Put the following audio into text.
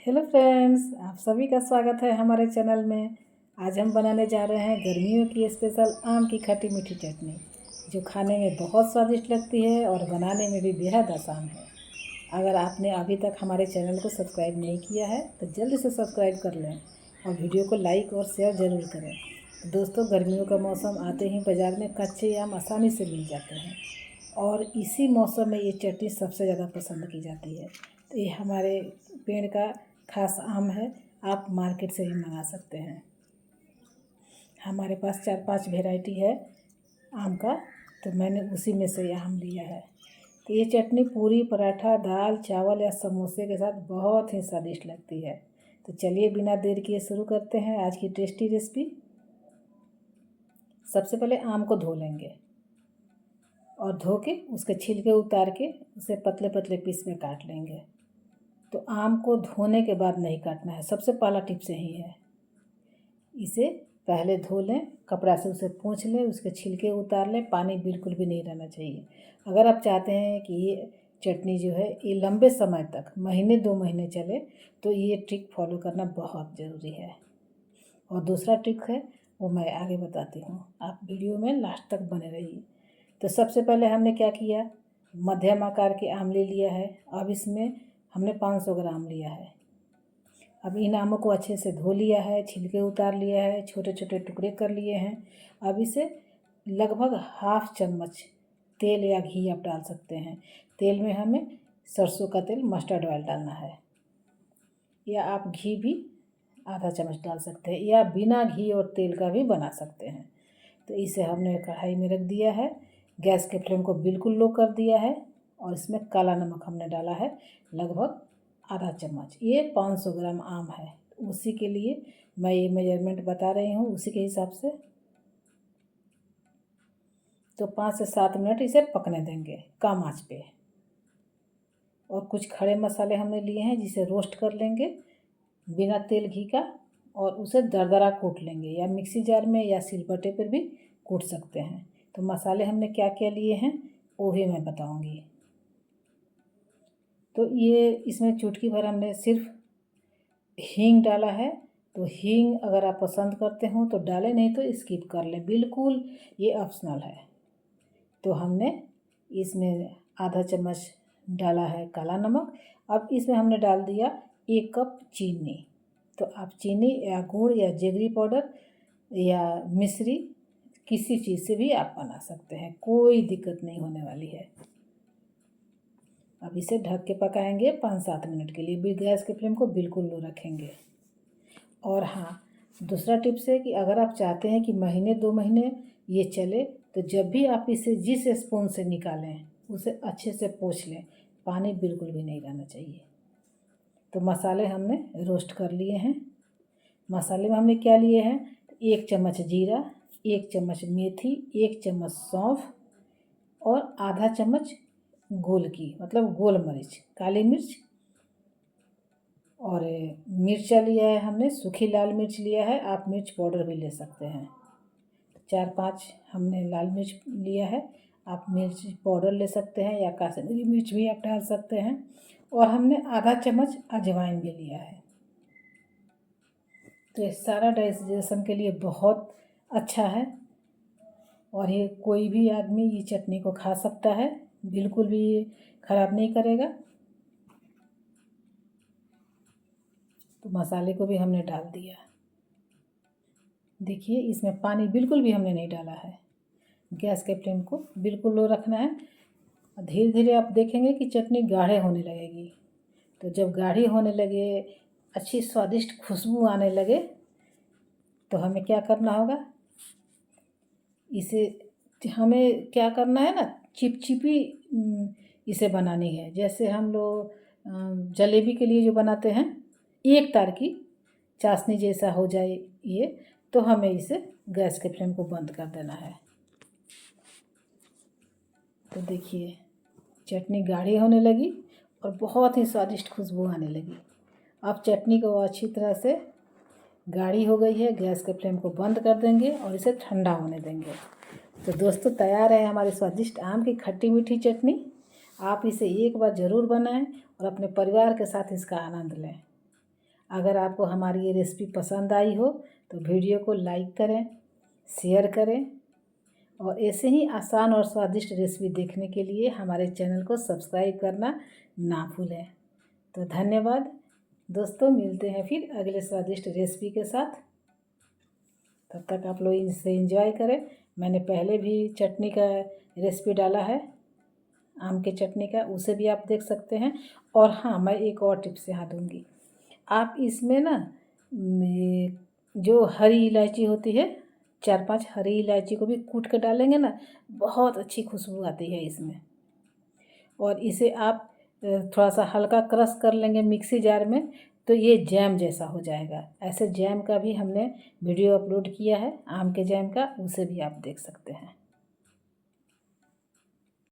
Hello friends, आप सभी का स्वागत है हमारे चैनल में। आज हम बनाने जा रहे हैं गर्मियों की स्पेशल आम की खट्टी मीठी चटनी, जो खाने में बहुत स्वादिष्ट लगती है और बनाने में भी बेहद आसान है। अगर आपने अभी तक हमारे चैनल को सब्सक्राइब नहीं किया है तो जल्दी से सब्सक्राइब कर लें और वीडियो को लाइक और शेयर ज़रूर करें। तो दोस्तों, गर्मियों का मौसम आते ही बाज़ार में कच्चे आम आसानी से मिल जाते हैं और इसी मौसम में ये चटनी सबसे ज़्यादा पसंद की जाती है। तो ये हमारे पेड़ का खास आम है, आप मार्केट से भी मंगा सकते हैं। हमारे पास 4-5 वैरायटी है आम का, तो मैंने उसी में से ये आम लिया है। तो ये चटनी पूरी, पराठा, दाल, चावल या समोसे के साथ बहुत ही स्वादिष्ट लगती है। तो चलिए बिना देर किए शुरू करते हैं आज की टेस्टी रेसिपी। सबसे पहले आम को धो लेंगे और धो के उसके छिलके उतार के उसे पतले पतले पीस में काट लेंगे। तो आम को धोने के बाद नहीं काटना है, सबसे पहला टिप्स यही है। इसे पहले धो लें, कपड़ा से उसे पोंछ लें, उसके छिलके उतार लें, पानी बिल्कुल भी नहीं रहना चाहिए। अगर आप चाहते हैं कि ये चटनी जो है ये लंबे समय तक, महीने 2 महीने चले, तो ये ट्रिक फॉलो करना बहुत ज़रूरी है। और दूसरा ट्रिक है वो मैं आगे बताती हूँ, आप वीडियो में लास्ट तक बने रहिए। तो सबसे पहले हमने क्या किया, मध्यम आकार के आम ले लिया है। अब इसमें हमने 500 ग्राम लिया है। अब इन आमों को अच्छे से धो लिया है, छिलके उतार लिया है, छोटे छोटे टुकड़े कर लिए हैं। अब इसे लगभग ½ चम्मच तेल या घी आप डाल सकते हैं। तेल में हमें सरसों का तेल, मस्टर्ड ऑयल डालना है, या आप घी भी ½ चम्मच डाल सकते हैं, या बिना घी और तेल का भी बना सकते हैं। तो इसे हमने कढ़ाई में रख दिया है, गैस के फ्लेम को बिल्कुल लो कर दिया है और इसमें काला नमक हमने डाला है लगभग ½ चम्मच। ये 500 ग्राम आम है, उसी के लिए मैं ये मेजरमेंट बता रही हूँ, उसी के हिसाब से। तो 5 से 7 मिनट इसे पकने देंगे कम आंच पे। और कुछ खड़े मसाले हमने लिए हैं जिसे रोस्ट कर लेंगे बिना तेल घी का, और उसे दरदरा कूट लेंगे, या मिक्सी जार में या सिलबट्टे पर भी कूट सकते हैं। तो मसाले हमने क्या क्या लिए हैं वो भी मैं बताऊंगी। तो ये इसमें चुटकी भर हमने सिर्फ हींग डाला है। तो हींग अगर आप पसंद करते हो तो डालें, नहीं तो स्किप कर लें, बिल्कुल ये ऑप्शनल है। तो हमने इसमें ½ चम्मच डाला है काला नमक। अब इसमें हमने डाल दिया 1 कप चीनी। तो आप चीनी या गुड़ या जेगरी पाउडर या मिश्री किसी चीज़ से भी आप बना सकते हैं, कोई दिक्कत नहीं होने वाली है। अब इसे ढक के पकाएंगे 5-7 मिनट के लिए, भी गैस के फ्लेम को बिल्कुल लो रखेंगे। और हाँ, दूसरा टिप्स है कि अगर आप चाहते हैं कि महीने 2 महीने ये चले, तो जब भी आप इसे जिस स्पून से निकालें उसे अच्छे से पोंछ लें, पानी बिल्कुल भी नहीं रहना चाहिए। तो मसाले हमने रोस्ट कर लिए हैं। मसाले में हमने क्या लिए हैं, 1 चम्मच जीरा, 1 चम्मच मेथी, 1 चम्मच सौंफ और ½ चम्मच गोल की, मतलब गोल मिर्च, काली मिर्च। और मिर्चा लिया है हमने, सूखी लाल मिर्च लिया है, आप मिर्च पाउडर भी ले सकते हैं। 4-5 हमने लाल मिर्च लिया है, आप मिर्च पाउडर ले सकते हैं या कश्मीरी मिर्च भी आप डाल सकते हैं। और हमने ½ चम्मच अजवाइन भी लिया है। तो ये सारा डाइजेशन के लिए बहुत अच्छा है और ये कोई भी आदमी ये चटनी को खा सकता है, बिल्कुल भी ख़राब नहीं करेगा। तो मसाले को भी हमने डाल दिया। देखिए, इसमें पानी बिल्कुल भी हमने नहीं डाला है। गैस के फ्लेम को बिल्कुल लो रखना है। धीरे धीरे आप देखेंगे कि चटनी गाढ़े होने लगेगी। तो जब गाढ़ी होने लगे, अच्छी स्वादिष्ट खुशबू आने लगे, तो हमें क्या करना होगा, इसे हमें क्या करना है ना, चिपचिपी इसे बनानी है। जैसे हम लोग जलेबी के लिए जो बनाते हैं, एक तार की चाशनी जैसा हो जाए ये, तो हमें इसे गैस के फ्लेम को बंद कर देना है। तो देखिए, चटनी गाढ़ी होने लगी और बहुत ही स्वादिष्ट खुशबू आने लगी। अब चटनी को अच्छी तरह से गाढ़ी हो गई है, गैस के फ्लेम को बंद कर देंगे और इसे ठंडा होने देंगे। तो दोस्तों, तैयार है हमारी स्वादिष्ट आम की खट्टी मीठी चटनी। आप इसे एक बार ज़रूर बनाएं और अपने परिवार के साथ इसका आनंद लें। अगर आपको हमारी ये रेसिपी पसंद आई हो तो वीडियो को लाइक करें, शेयर करें और ऐसे ही आसान और स्वादिष्ट रेसिपी देखने के लिए हमारे चैनल को सब्सक्राइब करना ना भूलें। तो धन्यवाद दोस्तों, मिलते हैं फिर अगले स्वादिष्ट रेसिपी के साथ। तब तक आप लोग इसे एंजॉय करें। मैंने पहले भी चटनी का रेसिपी डाला है, आम के चटनी का, उसे भी आप देख सकते हैं। और हाँ, मैं एक और टिप्स यहाँ दूँगी। आप इसमें ना जो हरी इलायची होती है, 4-5 हरी इलायची को भी कूट कर डालेंगे ना, बहुत अच्छी खुशबू आती है इसमें। और इसे आप थोड़ा सा हल्का क्रश कर लेंगे मिक्सी जार में, तो ये जैम जैसा हो जाएगा। ऐसे जैम का भी हमने वीडियो अपलोड किया है, आम के जैम का, उसे भी आप देख सकते हैं।